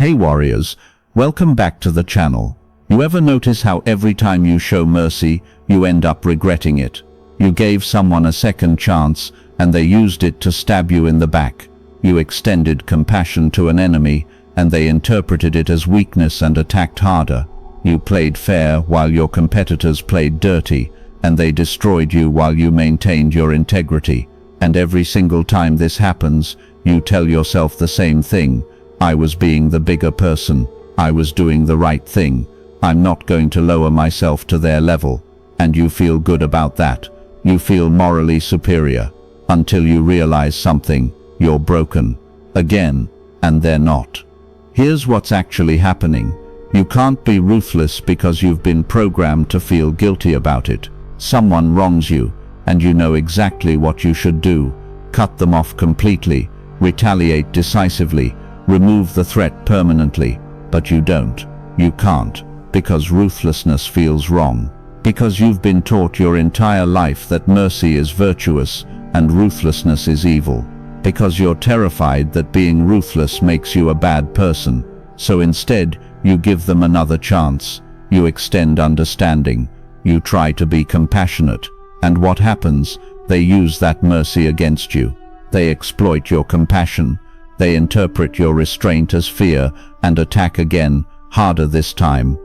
Hey warriors, welcome back to the channel. You ever notice how every time you show mercy, you end up regretting it? You gave someone a second chance, and they used it to stab you in the back. You extended compassion to an enemy, and they interpreted it as weakness and attacked harder. You played fair while your competitors played dirty, and they destroyed you while you maintained your integrity. And every single time this happens, you tell yourself the same thing. I was being the bigger person. I was doing the right thing. I'm not going to lower myself to their level. And you feel good about that. You feel morally superior. Until you realize something. You're broken. Again. And they're not. Here's what's actually happening. You can't be ruthless because you've been programmed to feel guilty about it. Someone wrongs you, and you know exactly what you should do. Cut them off completely. Retaliate decisively. Remove the threat permanently. But you don't. You can't. Because ruthlessness feels wrong. Because you've been taught your entire life that mercy is virtuous and ruthlessness is evil. Because you're terrified that being ruthless makes you a bad person. So instead, you give them another chance. You extend understanding. You try to be compassionate. And what happens? They use that mercy against you. They exploit your compassion. They interpret your restraint as fear and attack again, harder this time.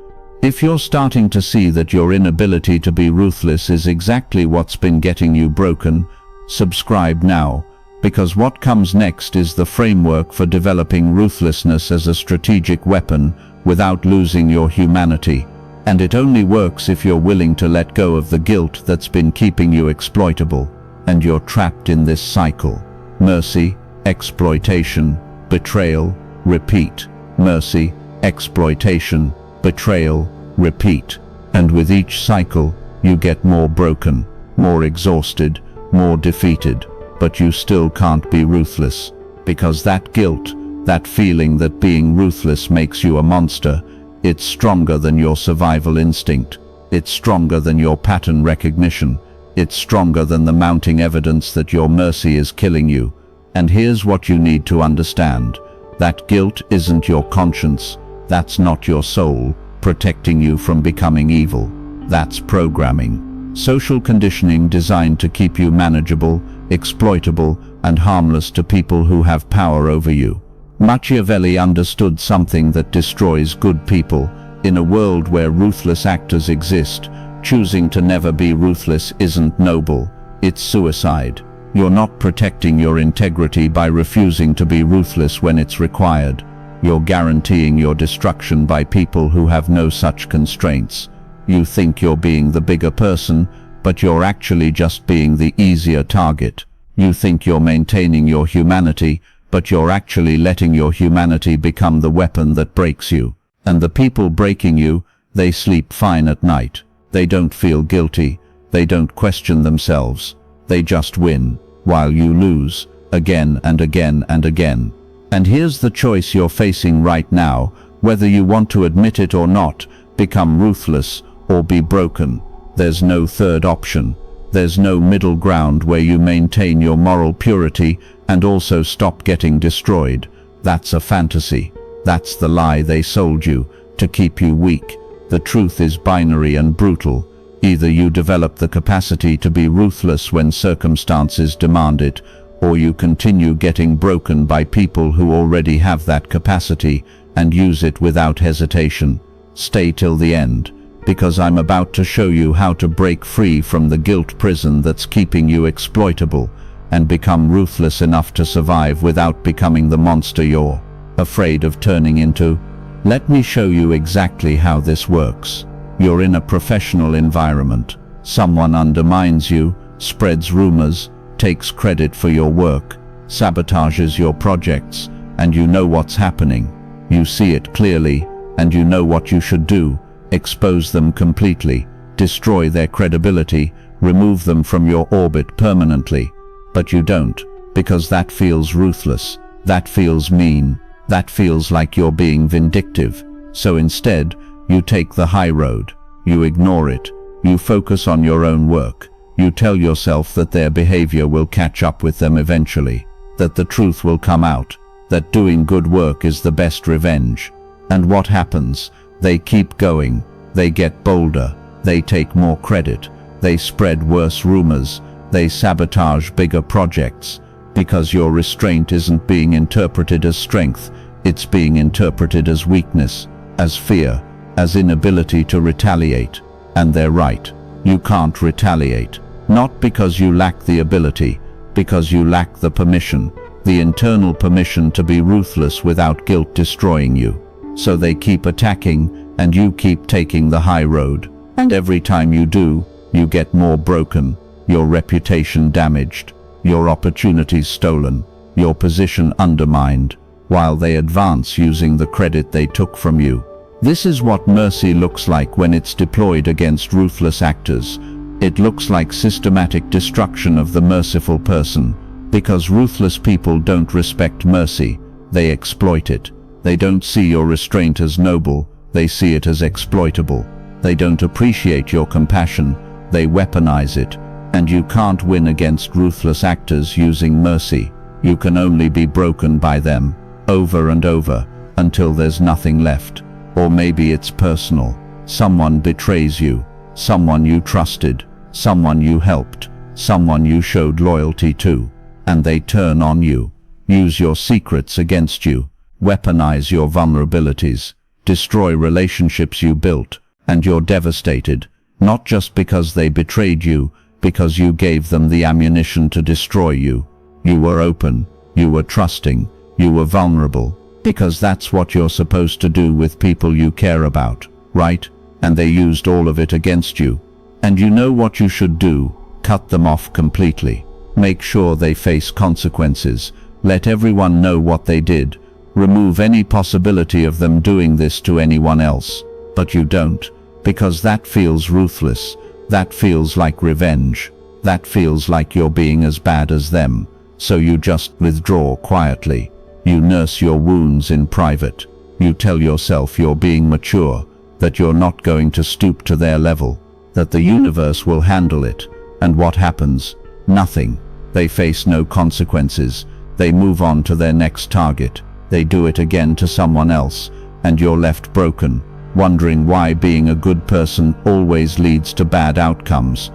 If you're starting to see that your inability to be ruthless is exactly what's been getting you broken, subscribe now, because what comes next is the framework for developing ruthlessness as a strategic weapon without losing your humanity. And it only works if you're willing to let go of the guilt that's been keeping you exploitable, and you're trapped in this cycle. Mercy, exploitation, betrayal, repeat. Mercy, exploitation, betrayal, repeat. And with each cycle, you get more broken, more exhausted, more defeated. But you still can't be ruthless, because that guilt, that feeling that being ruthless makes you a monster, it's stronger than your survival instinct. It's stronger than your pattern recognition. It's stronger than the mounting evidence that your mercy is killing you. And here's what you need to understand. That guilt isn't your conscience. That's not your soul protecting you from becoming evil. That's programming. Social conditioning designed to keep you manageable, exploitable, and harmless to people who have power over you. Machiavelli understood something that destroys good people. In a world where ruthless actors exist, choosing to never be ruthless isn't noble. It's suicide. You're not protecting your integrity by refusing to be ruthless when it's required. You're guaranteeing your destruction by people who have no such constraints. You think you're being the bigger person, but you're actually just being the easier target. You think you're maintaining your humanity, but you're actually letting your humanity become the weapon that breaks you. And the people breaking you, they sleep fine at night. They don't feel guilty. They don't question themselves. They just win, while you lose, again and again and again. And here's the choice you're facing right now, whether you want to admit it or not: become ruthless or be broken. There's no third option. There's no middle ground where you maintain your moral purity and also stop getting destroyed. That's a fantasy. That's the lie they sold you, to keep you weak. The truth is binary and brutal. Either you develop the capacity to be ruthless when circumstances demand it, or you continue getting broken by people who already have that capacity and use it without hesitation. Stay till the end, because I'm about to show you how to break free from the guilt prison that's keeping you exploitable and become ruthless enough to survive without becoming the monster you're afraid of turning into. Let me show you exactly how this works. You're in a professional environment. Someone undermines you, spreads rumors, takes credit for your work, sabotages your projects, and you know what's happening. You see it clearly, and you know what you should do: expose them completely, destroy their credibility, remove them from your orbit permanently. But you don't, because that feels ruthless, that feels mean, that feels like you're being vindictive. So instead, you take the high road. You ignore it. You focus on your own work. You tell yourself that their behavior will catch up with them eventually, that the truth will come out, that doing good work is the best revenge. And what happens? They keep going, they get bolder, they take more credit, they spread worse rumors, they sabotage bigger projects, because your restraint isn't being interpreted as strength, it's being interpreted as weakness, as fear, as inability to retaliate. And they're right, you can't retaliate. Not because you lack the ability, because you lack the permission, the internal permission to be ruthless without guilt destroying you. So they keep attacking, and you keep taking the high road. And every time you do, you get more broken, your reputation damaged, your opportunities stolen, your position undermined, while they advance using the credit they took from you. This is what mercy looks like when it's deployed against ruthless actors. It looks like systematic destruction of the merciful person, because ruthless people don't respect mercy, they exploit it. They don't see your restraint as noble, they see it as exploitable. They don't appreciate your compassion, they weaponize it. And you can't win against ruthless actors using mercy. You can only be broken by them, over and over, until there's nothing left. Or maybe it's personal. Someone betrays you, someone you trusted, someone you helped, someone you showed loyalty to, and they turn on you, use your secrets against you, weaponize your vulnerabilities, destroy relationships you built, and you're devastated, not just because they betrayed you, because you gave them the ammunition to destroy you. You were open, you were trusting, you were vulnerable, because that's what you're supposed to do with people you care about, right? And they used all of it against you. And you know what you should do? Cut them off completely. Make sure they face consequences. Let everyone know what they did. Remove any possibility of them doing this to anyone else. But you don't, because that feels ruthless. That feels like revenge. That feels like you're being as bad as them. So you just withdraw quietly. You nurse your wounds in private. You tell yourself you're being mature, that you're not going to stoop to their level, that the universe will handle it. And what happens? Nothing. They face no consequences. They move on to their next target. They do it again to someone else, and you're left broken, wondering why being a good person always leads to bad outcomes.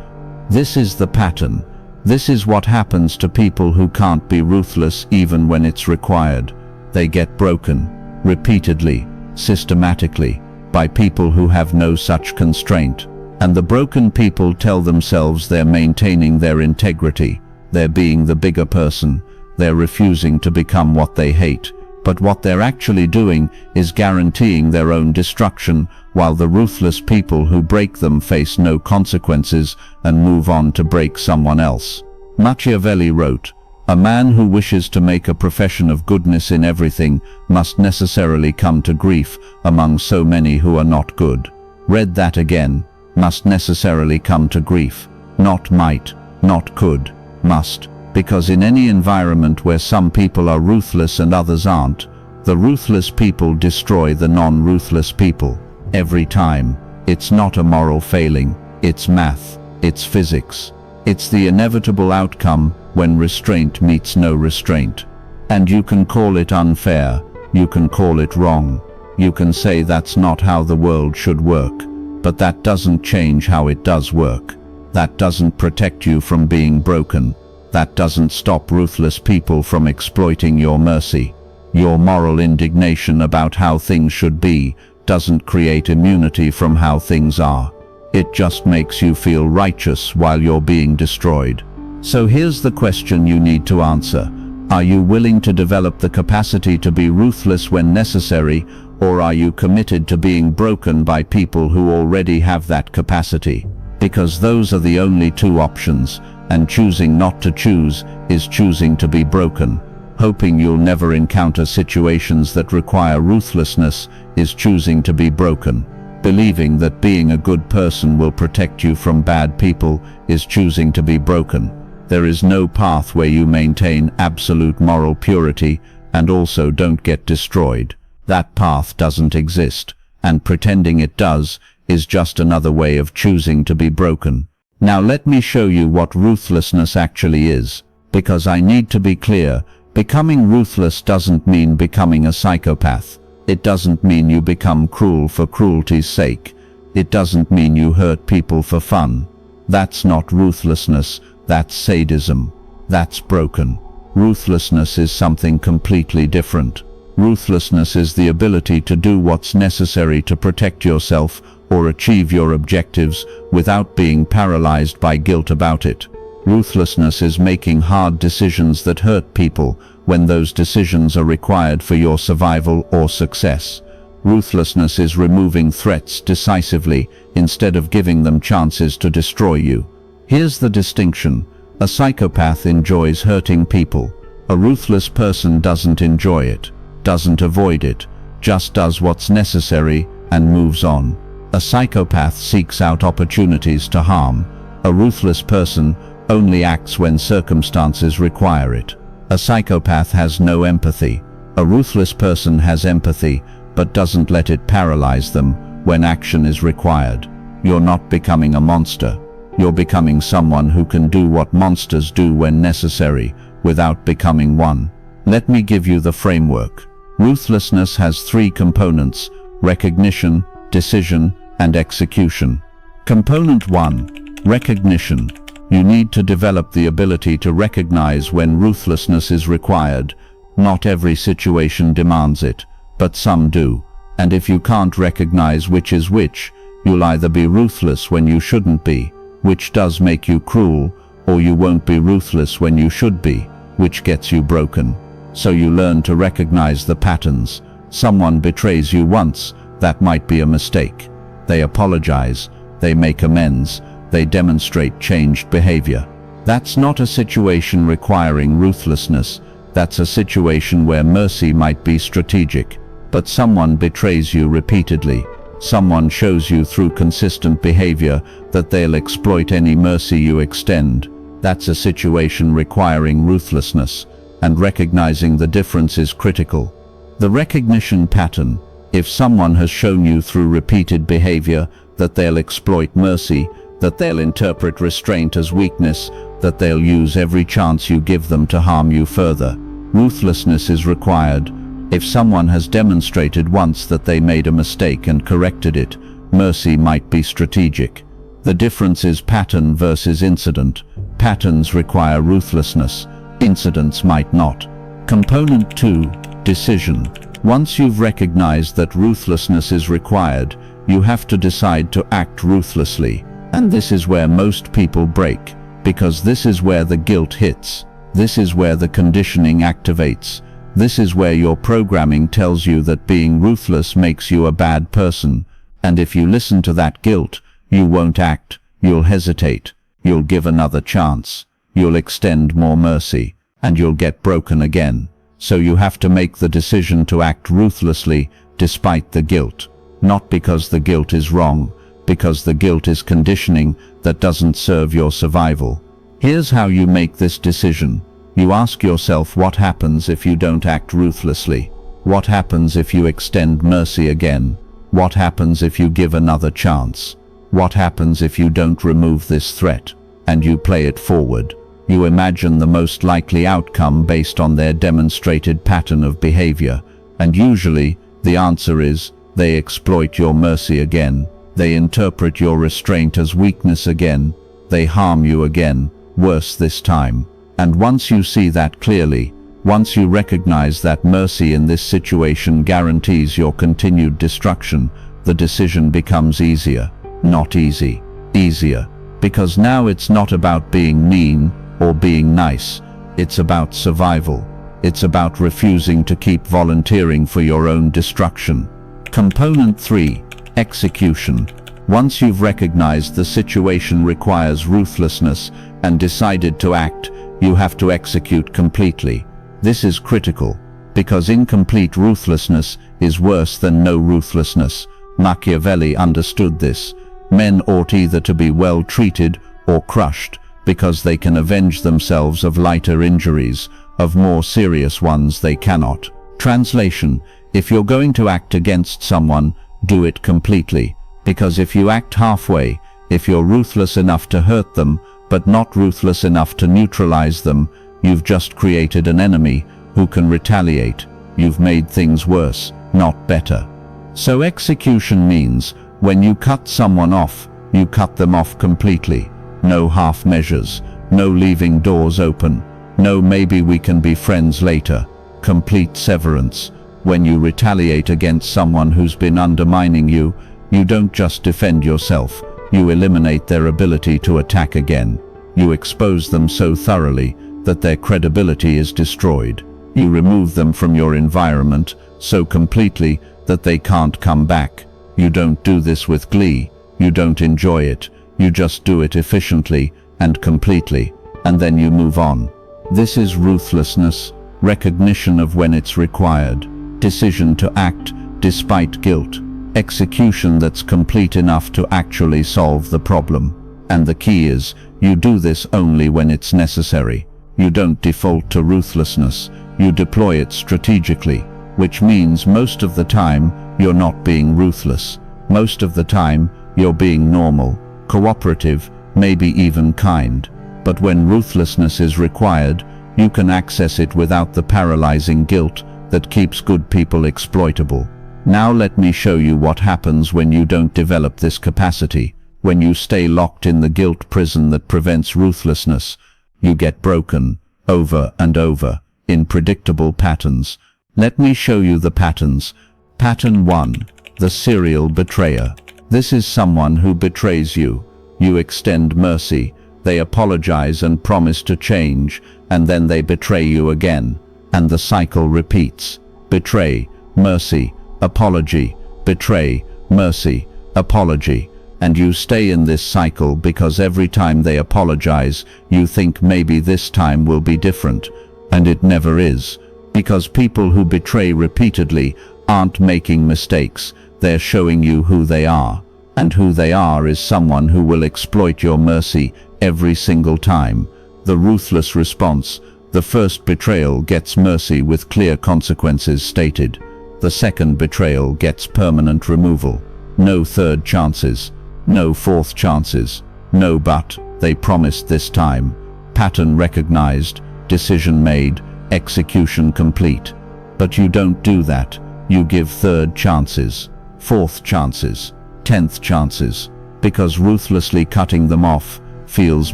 This is the pattern. This is what happens to people who can't be ruthless even when it's required. They get broken, repeatedly, systematically, by people who have no such constraint. And the broken people tell themselves they're maintaining their integrity, they're being the bigger person, they're refusing to become what they hate. But what they're actually doing is guaranteeing their own destruction, while the ruthless people who break them face no consequences and move on to break someone else. Machiavelli wrote, "A man who wishes to make a profession of goodness in everything must necessarily come to grief among so many who are not good." Read that again. Must necessarily come to grief. Not might, not could, must. Because in any environment where some people are ruthless and others aren't, the ruthless people destroy the non-ruthless people. Every time. It's not a moral failing, it's math, it's physics. It's the inevitable outcome when restraint meets no restraint. And you can call it unfair, you can call it wrong, you can say that's not how the world should work, but that doesn't change how it does work. That doesn't protect you from being broken. That doesn't stop ruthless people from exploiting your mercy. Your moral indignation about how things should be doesn't create immunity from how things are. It just makes you feel righteous while you're being destroyed. So here's the question you need to answer. Are you willing to develop the capacity to be ruthless when necessary, or are you committed to being broken by people who already have that capacity? Because those are the only two options, and choosing not to choose is choosing to be broken. Hoping you'll never encounter situations that require ruthlessness is choosing to be broken. Believing that being a good person will protect you from bad people is choosing to be broken. There is no path where you maintain absolute moral purity and also don't get destroyed. That path doesn't exist, and pretending it does is just another way of choosing to be broken. Now let me show you what ruthlessness actually is, because I need to be clear, Becoming ruthless doesn't mean becoming a psychopath. It doesn't mean you become cruel for cruelty's sake. It doesn't mean you hurt people for fun. That's not ruthlessness, that's sadism. That's broken. Ruthlessness is something completely different. Ruthlessness is the ability to do what's necessary to protect yourself or achieve your objectives without being paralyzed by guilt about it. Ruthlessness is making hard decisions that hurt people when those decisions are required for your survival or success. Ruthlessness is removing threats decisively instead of giving them chances to destroy you. Here's the distinction. A psychopath enjoys hurting people. A ruthless person doesn't enjoy it, doesn't avoid it, just does what's necessary and moves on. A psychopath seeks out opportunities to harm. A ruthless person only acts when circumstances require it. A psychopath has no empathy. A ruthless person has empathy, but doesn't let it paralyze them when action is required. You're not becoming a monster. You're becoming someone who can do what monsters do when necessary, without becoming one. Let me give you the framework. Ruthlessness has 3 components: recognition, decision, and execution. Component 1. Recognition. You need to develop the ability to recognize when ruthlessness is required. Not every situation demands it, but some do. And if you can't recognize which is which, you'll either be ruthless when you shouldn't be, which does make you cruel, or you won't be ruthless when you should be, which gets you broken. So you learn to recognize the patterns. Someone betrays you once, that might be a mistake. They apologize, they make amends, they demonstrate changed behavior. That's not a situation requiring ruthlessness. That's a situation where mercy might be strategic. But someone betrays you repeatedly. Someone shows you through consistent behavior that they'll exploit any mercy you extend. That's a situation requiring ruthlessness, and recognizing the difference is critical. The recognition pattern. If someone has shown you through repeated behavior that they'll exploit mercy, that they'll interpret restraint as weakness, that they'll use every chance you give them to harm you further, ruthlessness is required. If someone has demonstrated once that they made a mistake and corrected it, mercy might be strategic. The difference is pattern versus incident. Patterns require ruthlessness, incidents might not. Component 2. Decision. Once you've recognized that ruthlessness is required, you have to decide to act ruthlessly. And this is where most people break, because this is where the guilt hits. This is where the conditioning activates. This is where your programming tells you that being ruthless makes you a bad person. And if you listen to that guilt, you won't act, you'll hesitate, you'll give another chance, you'll extend more mercy, and you'll get broken again. So you have to make the decision to act ruthlessly despite the guilt. Not because the guilt is wrong, because the guilt is conditioning that doesn't serve your survival. Here's how you make this decision. You ask yourself, what happens if you don't act ruthlessly? What happens if you extend mercy again? What happens if you give another chance? What happens if you don't remove this threat? And you play it forward. You imagine the most likely outcome based on their demonstrated pattern of behavior. And usually, the answer is, they exploit your mercy again. They interpret your restraint as weakness again. They harm you again, worse this time. And once you see that clearly, once you recognize that mercy in this situation guarantees your continued destruction, the decision becomes easier. Not easy. Easier. Because now it's not about being mean or being nice. It's about survival. It's about refusing to keep volunteering for your own destruction. Component 3. Execution. Once you've recognized the situation requires ruthlessness and decided to act, you have to execute completely. This is critical, because incomplete ruthlessness is worse than no ruthlessness. Machiavelli understood this. Men ought either to be well treated or crushed, because they can avenge themselves of lighter injuries, of more serious ones they cannot. Translation: if you're going to act against someone, do it completely. Because if you act halfway, if you're ruthless enough to hurt them, but not ruthless enough to neutralize them, you've just created an enemy who can retaliate. You've made things worse, not better. So execution means when you cut someone off, you cut them off completely. No half measures, no leaving doors open, no maybe we can be friends later. Complete severance. When you retaliate against someone who's been undermining you, you don't just defend yourself, you eliminate their ability to attack again. You expose them so thoroughly that their credibility is destroyed. You remove them from your environment so completely that they can't come back. You don't do this with glee, you don't enjoy it, you just do it efficiently and completely, and then you move on. This is ruthlessness, recognition of when it's required, decision to act despite guilt, execution that's complete enough to actually solve the problem. And the key is, you do this only when it's necessary. You don't default to ruthlessness, you deploy it strategically, which means most of the time you're not being ruthless. Most of the time you're being normal, cooperative, maybe even kind. But when ruthlessness is required, you can access it without the paralyzing guilt that keeps good people exploitable. Now let me show you what happens when you don't develop this capacity. When you stay locked in the guilt prison that prevents ruthlessness, you get broken, over and over, in predictable patterns. Let me show you the patterns. Pattern 1. The serial betrayer. This is someone who betrays you. You extend mercy, they apologize and promise to change, and then they betray you again. And the cycle repeats. Betray, mercy, apology, betray, mercy, apology. And you stay in this cycle because every time they apologize, you think maybe this time will be different. And it never is. Because people who betray repeatedly aren't making mistakes, they're showing you who they are. And who they are is someone who will exploit your mercy every single time. The ruthless response. The first betrayal gets mercy with clear consequences stated. The second betrayal gets permanent removal. No third chances. No fourth chances. No but, they promised this time. Pattern recognized, decision made, execution complete. But you don't do that. You give third chances, fourth chances, 10th chances, because ruthlessly cutting them off feels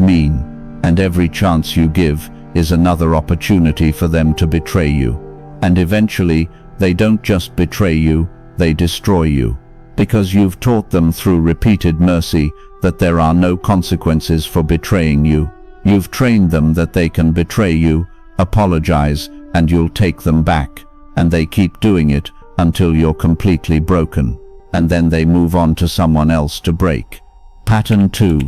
mean, and every chance you give is another opportunity for them to betray you. And eventually, they don't just betray you, they destroy you. Because you've taught them through repeated mercy that there are no consequences for betraying you. You've trained them that they can betray you, apologize, and you'll take them back. And they keep doing it until you're completely broken. And then they move on to someone else to break. Pattern 2.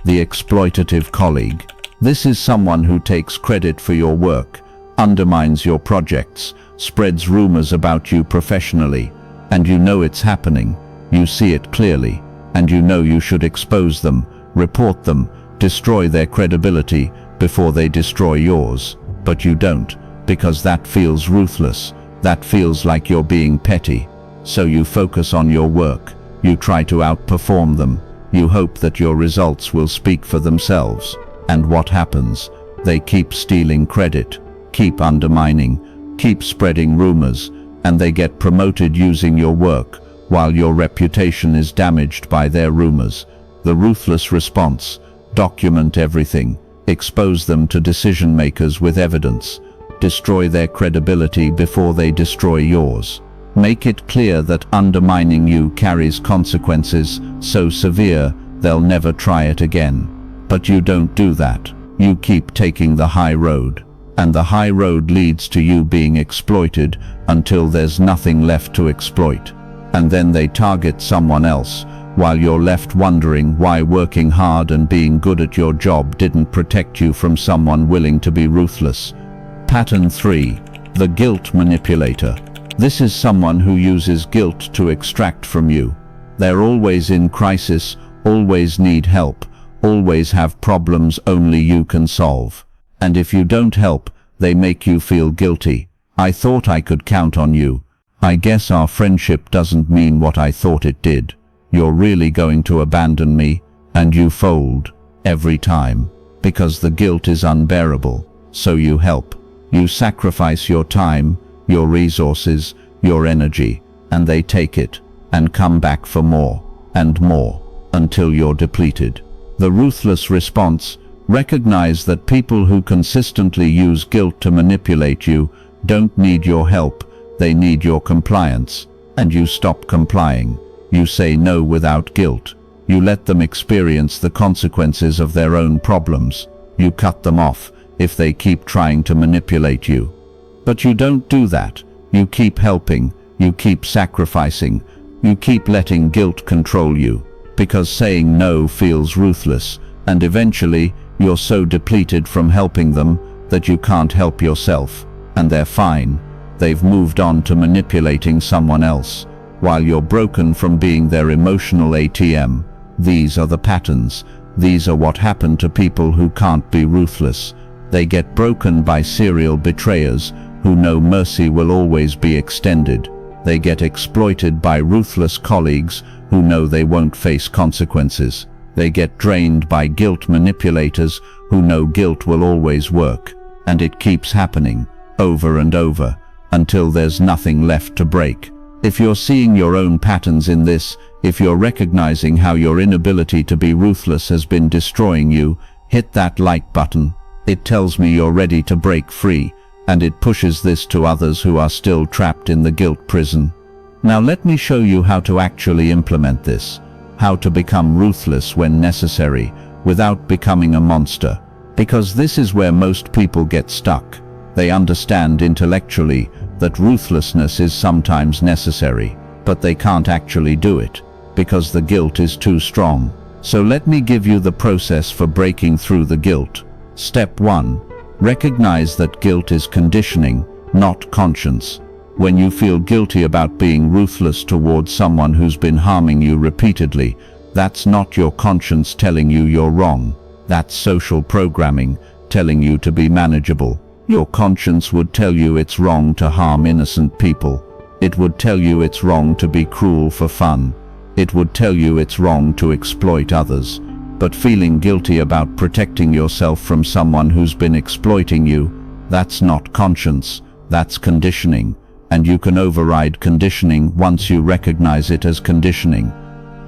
The exploitative colleague. This is someone who takes credit for your work, undermines your projects, spreads rumors about you professionally, and you know it's happening. You see it clearly, and you know you should expose them, report them, destroy their credibility before they destroy yours. But you don't, because that feels ruthless, that feels like you're being petty. So you focus on your work, you try to outperform them, you hope that your results will speak for themselves. And what happens? They keep stealing credit, keep undermining, keep spreading rumors, and they get promoted using your work, while your reputation is damaged by their rumors. The ruthless response. Document everything. Expose them to decision makers with evidence. Destroy their credibility before they destroy yours. Make it clear that undermining you carries consequences so severe they'll never try it again. But you don't do that. You keep taking the high road. And the high road leads to you being exploited until there's nothing left to exploit. And then they target someone else, while you're left wondering why working hard and being good at your job didn't protect you from someone willing to be ruthless. Pattern 3. The guilt manipulator. This is someone who uses guilt to extract from you. They're always in crisis, always need help, always have problems only you can solve. And if you don't help, they make you feel guilty. I thought I could count on you. I guess our friendship doesn't mean what I thought it did. You're really going to abandon me, and you fold every time, because the guilt is unbearable. So you help. You sacrifice your time, your resources, your energy, and they take it and come back for more and more until you're depleted. The ruthless response: recognize that people who consistently use guilt to manipulate you don't need your help, they need your compliance. And you stop complying. You say no without guilt. You let them experience the consequences of their own problems. You cut them off if they keep trying to manipulate you. But you don't do that. You keep helping, you keep sacrificing, you keep letting guilt control you, because saying no feels ruthless, and eventually you're so depleted from helping them that you can't help yourself, and they're fine. They've moved on to manipulating someone else, while you're broken from being their emotional ATM. These are the patterns. These are what happen to people who can't be ruthless. They get broken by serial betrayers who know mercy will always be extended. They get exploited by ruthless colleagues who know they won't face consequences. They get drained by guilt manipulators who know guilt will always work. And it keeps happening, over and over, until there's nothing left to break. If you're seeing your own patterns in this, if you're recognizing how your inability to be ruthless has been destroying you, hit that like button. It tells me you're ready to break free, and it pushes this to others who are still trapped in the guilt prison. Now let me show you how to actually implement this, how to become ruthless when necessary, without becoming a monster. Because this is where most people get stuck. They understand intellectually that ruthlessness is sometimes necessary, but they can't actually do it, because the guilt is too strong. So let me give you the process for breaking through the guilt. Step 1. Recognize that guilt is conditioning, not conscience. When you feel guilty about being ruthless towards someone who's been harming you repeatedly, that's not your conscience telling you you're wrong. That's social programming telling you to be manageable. Your conscience would tell you it's wrong to harm innocent people. It would tell you it's wrong to be cruel for fun. It would tell you it's wrong to exploit others. But feeling guilty about protecting yourself from someone who's been exploiting you, that's not conscience, that's conditioning. And you can override conditioning once you recognize it as conditioning.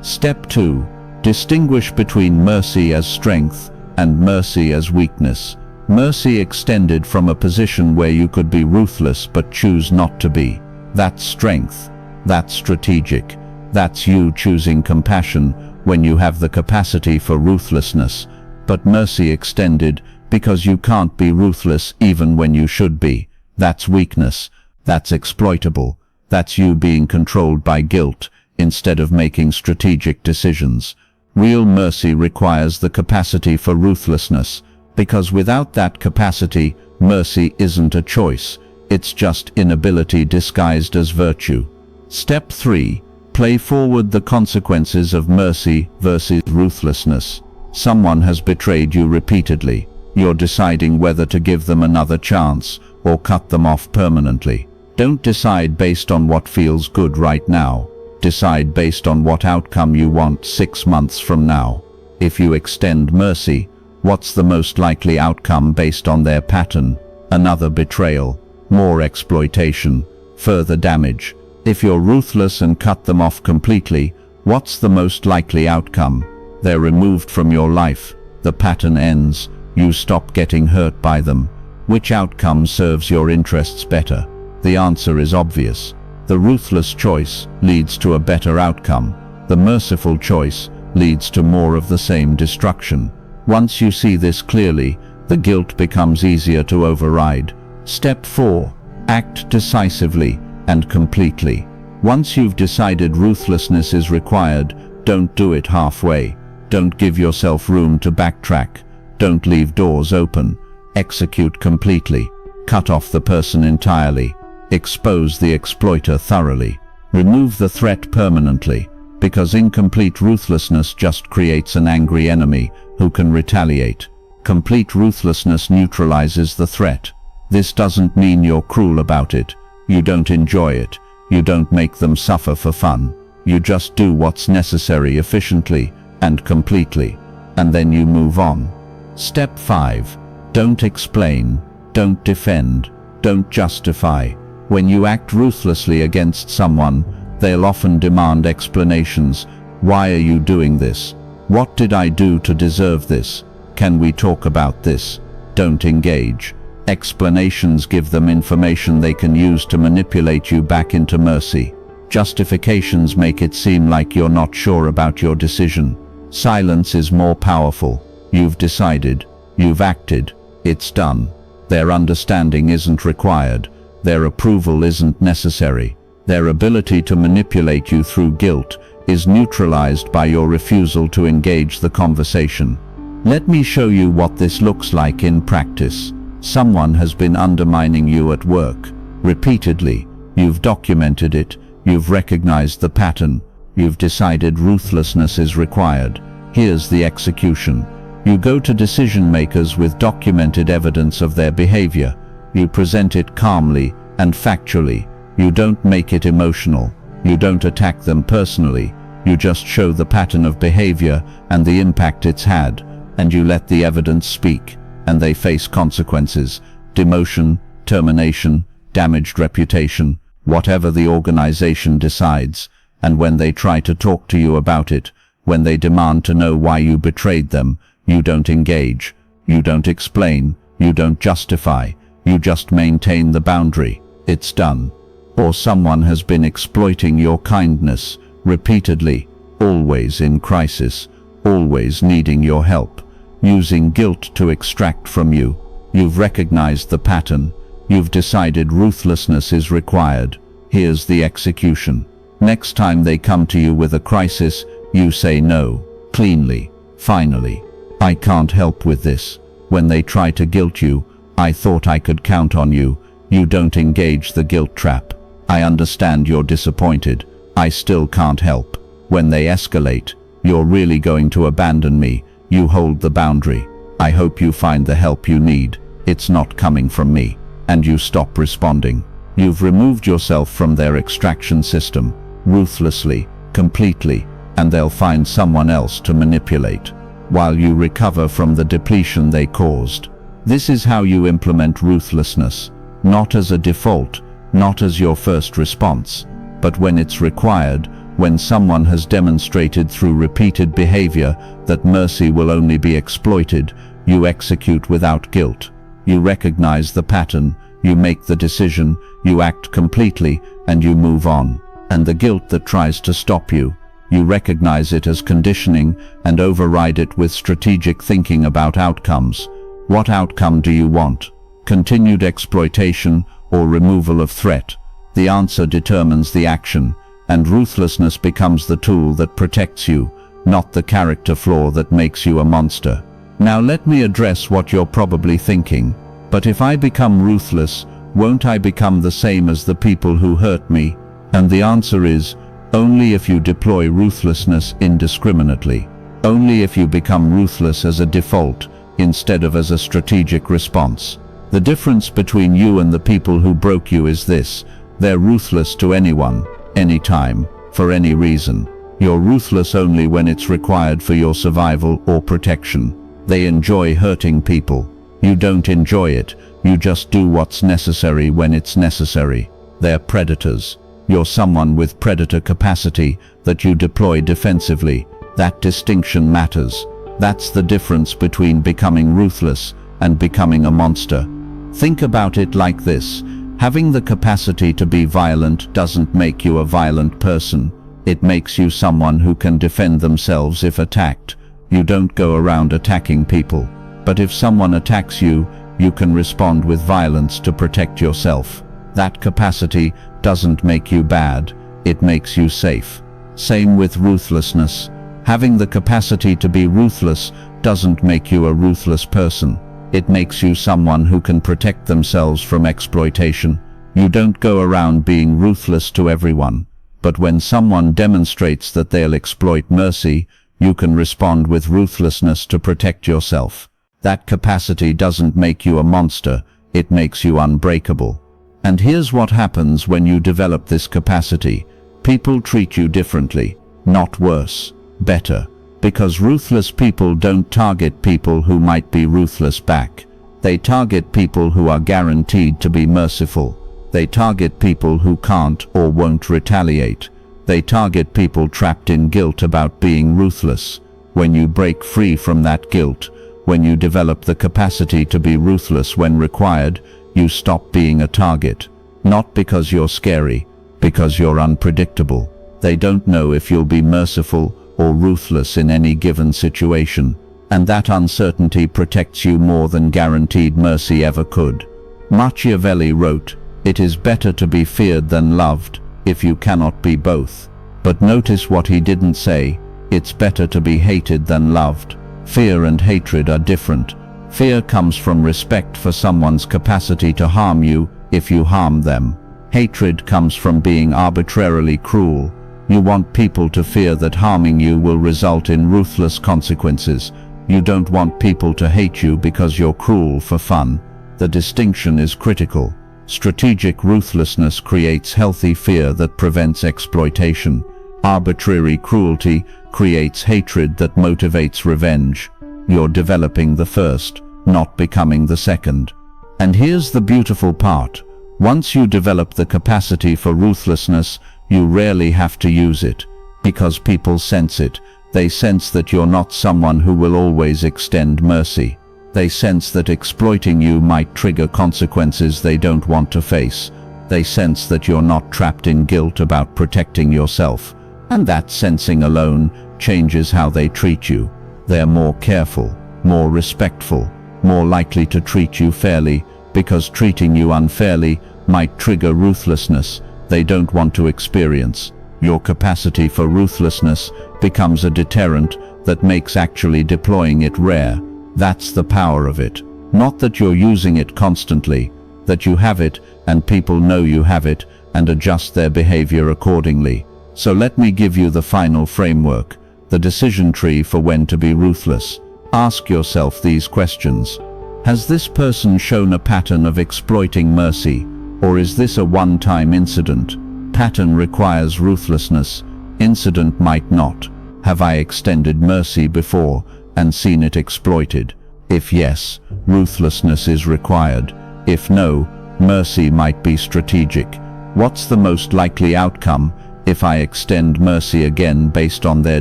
Step 2. Distinguish between mercy as strength and mercy as weakness. Mercy extended from a position where you could be ruthless but choose not to be. That's strength. That's strategic. That's you choosing compassion when you have the capacity for ruthlessness. But mercy extended because you can't be ruthless even when you should be. That's weakness. That's exploitable. That's you being controlled by guilt instead of making strategic decisions. Real mercy requires the capacity for ruthlessness, because without that capacity, mercy isn't a choice. It's just inability disguised as virtue. Step 3. Play forward the consequences of mercy versus ruthlessness. Someone has betrayed you repeatedly. You're deciding whether to give them another chance or cut them off permanently. Don't decide based on what feels good right now. Decide based on what outcome you want 6 months from now. If you extend mercy, what's the most likely outcome based on their pattern? Another betrayal, more exploitation, further damage. If you're ruthless and cut them off completely, what's the most likely outcome? They're removed from your life. The pattern ends. You stop getting hurt by them. Which outcome serves your interests better? The answer is obvious. The ruthless choice leads to a better outcome. The merciful choice leads to more of the same destruction. Once you see this clearly, the guilt becomes easier to override. Step 4. Act decisively and completely. Once you've decided ruthlessness is required, don't do it halfway. Don't give yourself room to backtrack. Don't leave doors open. Execute completely. Cut off the person entirely. Expose the exploiter thoroughly. Remove the threat permanently, because incomplete ruthlessness just creates an angry enemy who can retaliate. Complete ruthlessness neutralizes the threat. This doesn't mean you're cruel about it. You don't enjoy it. You don't make them suffer for fun. You just do what's necessary efficiently and completely, and then you move on. Step 5. Don't explain. Don't defend. don't justify. When you act ruthlessly against someone, they'll often demand explanations. Why are you doing this? What did I do to deserve this? Can we talk about this? Don't engage. Explanations give them information they can use to manipulate you back into mercy. Justifications make it seem like you're not sure about your decision. Silence is more powerful. You've decided. You've acted. It's done. Their understanding isn't required. Their approval isn't necessary. Their ability to manipulate you through guilt is neutralized by your refusal to engage the conversation. Let me show you what this looks like in practice. Someone has been undermining you at work. Repeatedly. You've documented it. You've recognized the pattern. You've decided ruthlessness is required. Here's the execution. You go to decision makers with documented evidence of their behavior. You present it calmly and factually. You don't make it emotional. You don't attack them personally. You just show the pattern of behavior and the impact it's had, and you let the evidence speak, and they face consequences: demotion, termination, damaged reputation, whatever the organization decides. And when they try to talk to you about it, when they demand to know why you betrayed them, you don't engage. You don't explain. You don't justify. You just maintain the boundary. It's done. Or someone has been exploiting your kindness repeatedly, always in crisis, always needing your help, using guilt to extract from you. You've recognized the pattern. You've decided ruthlessness is required. Here's the execution. Next time they come to you with a crisis, you say no, cleanly, finally. I can't help with this. When they try to guilt you, I thought I could count on you. You don't engage the guilt trap. I understand you're disappointed. I still can't help. When they escalate, you're really going to abandon me. You hold the boundary. I hope you find the help you need. It's not coming from me. And you stop responding. You've removed yourself from their extraction system, ruthlessly, completely, and they'll find someone else to manipulate, while you recover from the depletion they caused. This is how you implement ruthlessness, not as a default, not as your first response, but when it's required, when someone has demonstrated through repeated behavior that mercy will only be exploited. You execute without guilt. You recognize the pattern, you make the decision, you act completely, and you move on. And the guilt that tries to stop you, you recognize it as conditioning and override it with strategic thinking about outcomes. What outcome do you want? Continued exploitation or removal of threat? The answer determines the action, and ruthlessness becomes the tool that protects you, not the character flaw that makes you a monster. Now let me address what you're probably thinking. But if I become ruthless, won't I become the same as the people who hurt me? And the answer is, only if you deploy ruthlessness indiscriminately. Only if you become ruthless as a default, instead of as a strategic response. The difference between you and the people who broke you is this: they're ruthless to anyone, anytime, for any reason. You're ruthless only when it's required for your survival or protection. They enjoy hurting people. You don't enjoy it. You just do what's necessary when it's necessary. They're predators. You're someone with predator capacity that you deploy defensively. That distinction matters. That's the difference between becoming ruthless and becoming a monster. Think about it like this. Having the capacity to be violent doesn't make you a violent person. It makes you someone who can defend themselves if attacked. You don't go around attacking people. But if someone attacks you, you can respond with violence to protect yourself. That capacity doesn't make you bad. It makes you safe. Same with ruthlessness. Having the capacity to be ruthless doesn't make you a ruthless person. It makes you someone who can protect themselves from exploitation. You don't go around being ruthless to everyone. But when someone demonstrates that they'll exploit mercy, you can respond with ruthlessness to protect yourself. That capacity doesn't make you a monster. It makes you unbreakable. And here's what happens when you develop this capacity. People treat you differently, not worse, better. Because ruthless people don't target people who might be ruthless back. They target people who are guaranteed to be merciful. They target people who can't or won't retaliate. They target people trapped in guilt about being ruthless. When you break free from that guilt, when you develop the capacity to be ruthless when required, you stop being a target. Not because you're scary, because you're unpredictable. They don't know if you'll be merciful or ruthless in any given situation, and that uncertainty protects you more than guaranteed mercy ever could. Machiavelli wrote, "It is better to be feared than loved, if you cannot be both." But notice what he didn't say, it's better to be hated than loved. Fear and hatred are different. Fear comes from respect for someone's capacity to harm you if you harm them. Hatred comes from being arbitrarily cruel. You want people to fear that harming you will result in ruthless consequences. You don't want people to hate you because you're cruel for fun. The distinction is critical. Strategic ruthlessness creates healthy fear that prevents exploitation. Arbitrary cruelty creates hatred that motivates revenge. You're developing the first, not becoming the second. And here's the beautiful part. Once you develop the capacity for ruthlessness, you rarely have to use it, because people sense it. They sense that you're not someone who will always extend mercy. They sense that exploiting you might trigger consequences they don't want to face. They sense that you're not trapped in guilt about protecting yourself. And that sensing alone changes how they treat you. They're more careful, more respectful, more likely to treat you fairly, because treating you unfairly might trigger ruthlessness they don't want to experience. Your capacity for ruthlessness becomes a deterrent that makes actually deploying it rare. That's the power of it. Not that you're using it constantly, that you have it and people know you have it and adjust their behavior accordingly. So let me give you the final framework, the decision tree for when to be ruthless. Ask yourself these questions. Has this person shown a pattern of exploiting mercy, or is this a one-time incident? Pattern requires ruthlessness. Incident might not. Have I extended mercy before and seen it exploited? If yes, ruthlessness is required. If no, mercy might be strategic. What's the most likely outcome if I extend mercy again based on their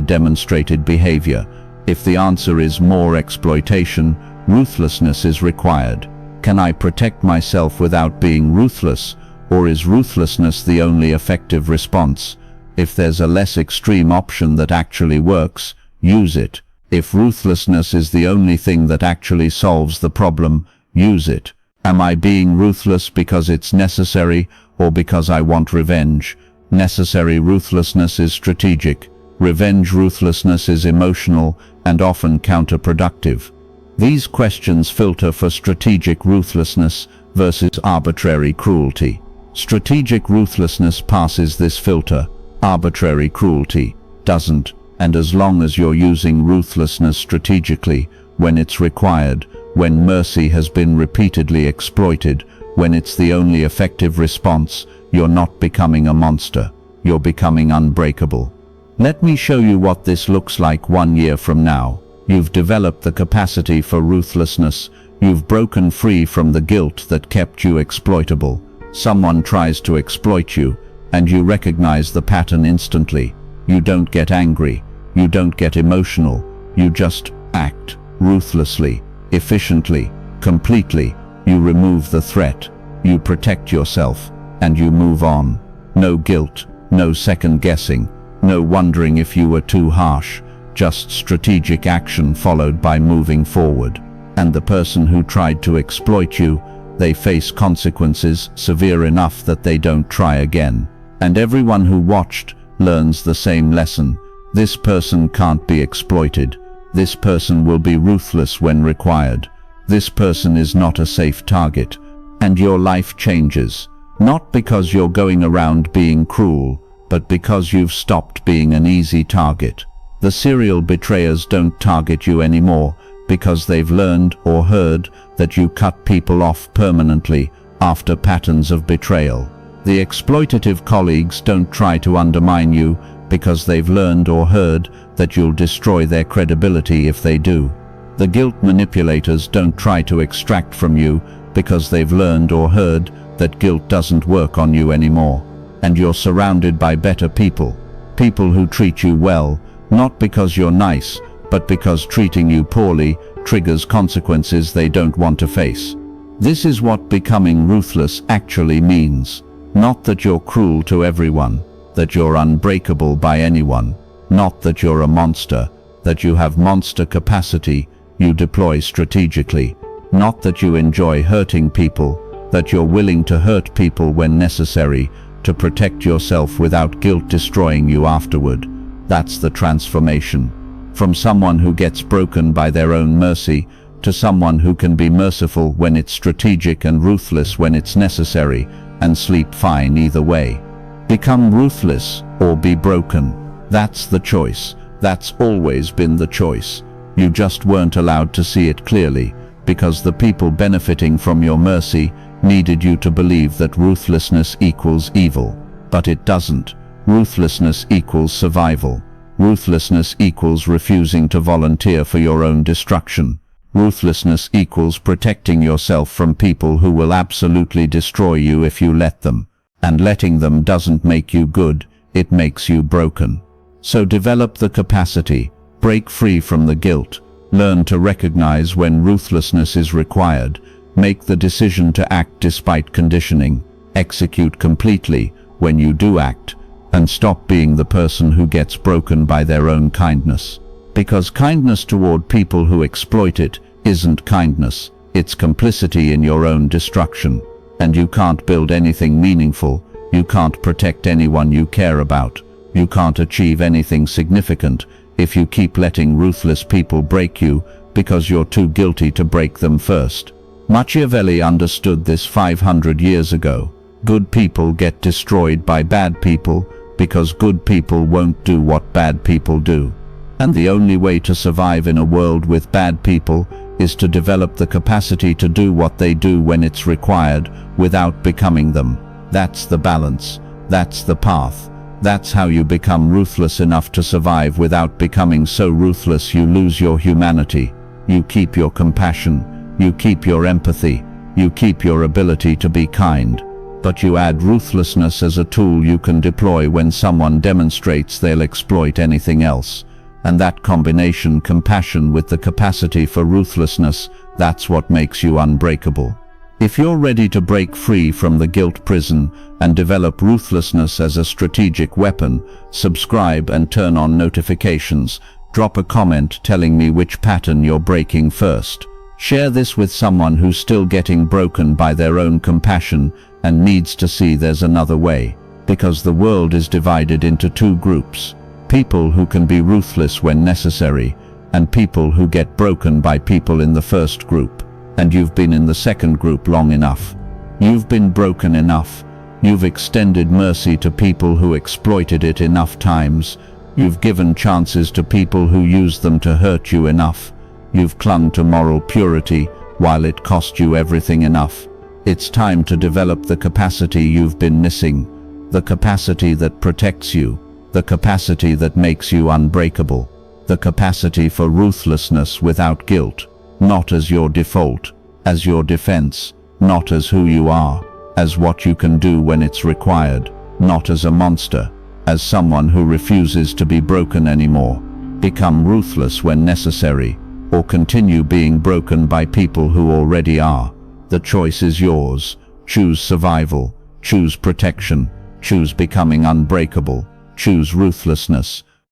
demonstrated behavior? If the answer is more exploitation, ruthlessness is required. Can I protect myself without being ruthless, or is ruthlessness the only effective response? If there's a less extreme option that actually works, use it. If ruthlessness is the only thing that actually solves the problem, use it. Am I being ruthless because it's necessary or because I want revenge? Necessary ruthlessness is strategic. Revenge ruthlessness is emotional and often counterproductive. These questions filter for strategic ruthlessness versus arbitrary cruelty. Strategic ruthlessness passes this filter. Arbitrary cruelty doesn't. And as long as you're using ruthlessness strategically, when it's required, when mercy has been repeatedly exploited, when it's the only effective response, you're not becoming a monster. You're becoming unbreakable. Let me show you what this looks like 1 year from now. You've developed the capacity for ruthlessness. You've broken free from the guilt that kept you exploitable. Someone tries to exploit you, and you recognize the pattern instantly. You don't get angry. You don't get emotional. You just act ruthlessly, efficiently, completely. You remove the threat. You protect yourself, and you move on. No guilt, no second guessing, no wondering if you were too harsh. Just strategic action followed by moving forward. And the person who tried to exploit you, they face consequences severe enough that they don't try again. And everyone who watched learns the same lesson. This person can't be exploited. This person will be ruthless when required. This person is not a safe target. And your life changes. Not because you're going around being cruel, but because you've stopped being an easy target. The serial betrayers don't target you anymore because they've learned or heard that you cut people off permanently after patterns of betrayal. The exploitative colleagues don't try to undermine you because they've learned or heard that you'll destroy their credibility if they do. The guilt manipulators don't try to extract from you because they've learned or heard that guilt doesn't work on you anymore. And you're surrounded by better people. People who treat you well, not because you're nice, but because treating you poorly triggers consequences they don't want to face. This is what becoming ruthless actually means. Not that you're cruel to everyone, that you're unbreakable by anyone, not that you're a monster, that you have monster capacity you deploy strategically, not that you enjoy hurting people, that you're willing to hurt people when necessary to protect yourself without guilt destroying you afterward. That's the transformation. From someone who gets broken by their own mercy to someone who can be merciful when it's strategic and ruthless when it's necessary, and sleep fine either way. Become ruthless or be broken. That's the choice. That's always been the choice. You just weren't allowed to see it clearly because the people benefiting from your mercy needed you to believe that ruthlessness equals evil. But it doesn't. Ruthlessness equals survival. Ruthlessness equals refusing to volunteer for your own destruction. Ruthlessness equals protecting yourself from people who will absolutely destroy you if you let them. And letting them doesn't make you good, it makes you broken. So develop the capacity, break free from the guilt, learn to recognize when ruthlessness is required, make the decision to act despite conditioning, execute completely when you do act, and stop being the person who gets broken by their own kindness. Because kindness toward people who exploit it isn't kindness, it's complicity in your own destruction. And you can't build anything meaningful, you can't protect anyone you care about, you can't achieve anything significant if you keep letting ruthless people break you because you're too guilty to break them first. Machiavelli understood this 500 years ago. Good people get destroyed by bad people because good people won't do what bad people do. And the only way to survive in a world with bad people is to develop the capacity to do what they do when it's required without becoming them. That's the balance. That's the path. That's how you become ruthless enough to survive without becoming so ruthless you lose your humanity. You keep your compassion. You keep your empathy. You keep your ability to be kind. But you add ruthlessness as a tool you can deploy when someone demonstrates they'll exploit anything else. And that combination, compassion with the capacity for ruthlessness, that's what makes you unbreakable. If you're ready to break free from the guilt prison and develop ruthlessness as a strategic weapon, subscribe and turn on notifications. Drop a comment telling me which pattern you're breaking first. Share this with someone who's still getting broken by their own compassion and needs to see there's another way. Because the world is divided into two groups. People who can be ruthless when necessary, and people who get broken by people in the first group. And you've been in the second group long enough. You've been broken enough. You've extended mercy to people who exploited it enough times. You've given chances to people who used them to hurt you enough. You've clung to moral purity while it cost you everything enough. It's time to develop the capacity you've been missing. The capacity that protects you. The capacity that makes you unbreakable. The capacity for ruthlessness without guilt. Not as your default, as your defense, not as who you are, as what you can do when it's required, not as a monster, as someone who refuses to be broken anymore. Become ruthless when necessary, or continue being broken by people who already are. The choice is yours. Choose survival, choose protection, choose becoming unbreakable, choose ruthlessness.